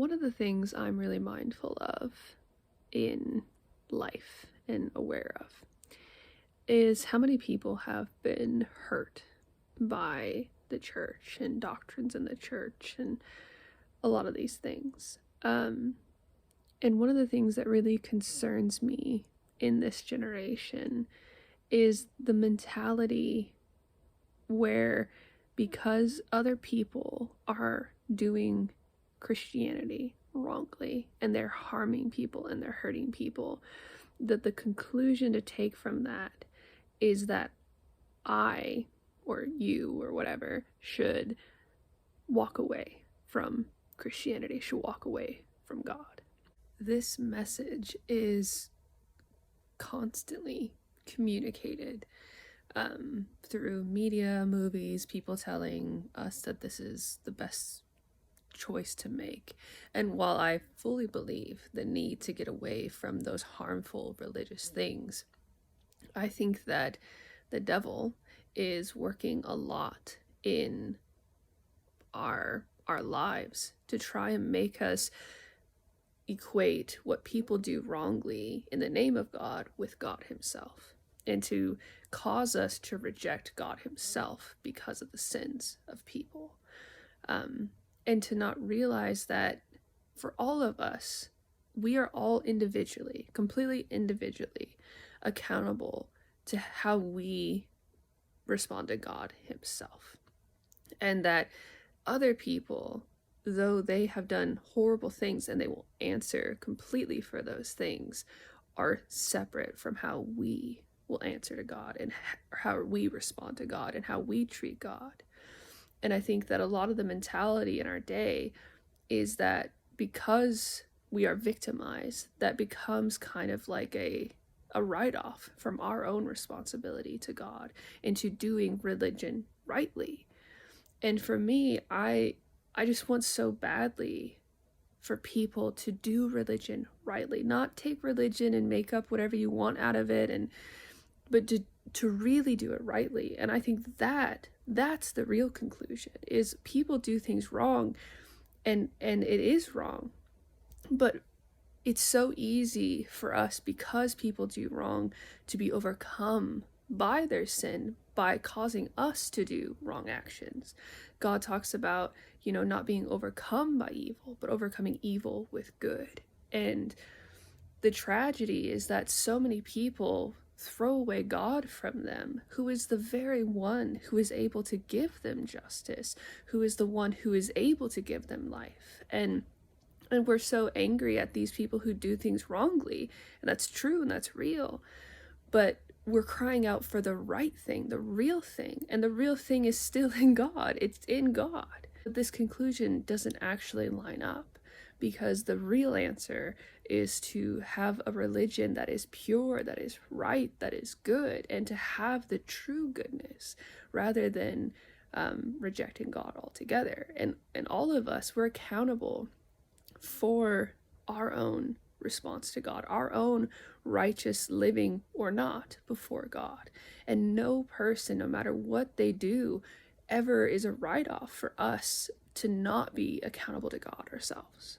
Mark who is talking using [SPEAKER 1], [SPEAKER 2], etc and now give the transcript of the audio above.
[SPEAKER 1] One of the things I'm really mindful of in life and aware of is how many people have been hurt by the church and doctrines in the church and a lot of these things. And one of the things that really concerns me in this generation is the mentality where, because other people are doing Christianity wrongly and they're harming people and they're hurting people, that the conclusion to take from that is that I or you or whatever should walk away from Christianity, should walk away from God. This message is constantly communicated through media, movies, people telling us that this is the best choice to make. And while I fully believe the need to get away from those harmful religious things, I think that the devil is working a lot in our lives to try and make us equate what people do wrongly in the name of God with God himself, and to cause us to reject God himself because of the sins of people, and to not realize that for all of us, we are all individually, completely individually accountable to how we respond to God himself. And that other people, though they have done horrible things and they will answer completely for those things, are separate from how we will answer to God and how we respond to God and how we treat God. And I think that a lot of the mentality in our day is that because we are victimized, that becomes kind of like a write-off from our own responsibility to God into doing religion rightly. And for me, I just want so badly for people to do religion rightly, not take religion and make up whatever you want out of it, but to really do it rightly. And I think that's the real conclusion, is people do things wrong, and it is wrong, but it's so easy for us, because people do wrong, to be overcome by their sin by causing us to do wrong actions. God talks about, not being overcome by evil, but overcoming evil with good. And the tragedy is that so many people throw away God from them, who is the very one who is able to give them justice, who is the one who is able to give them life. And we're so angry at these people who do things wrongly, and that's true and that's real, but we're crying out for the right thing, the real thing, and the real thing is still in God. It's in God. But this conclusion doesn't actually line up, because the real answer is to have a religion that is pure, that is right, that is good, and to have the true goodness rather than rejecting God altogether. And all of us, we're accountable for our own response to God, our own righteous living or not before God. And no person, no matter what they do, ever is a write-off for us to not be accountable to God ourselves.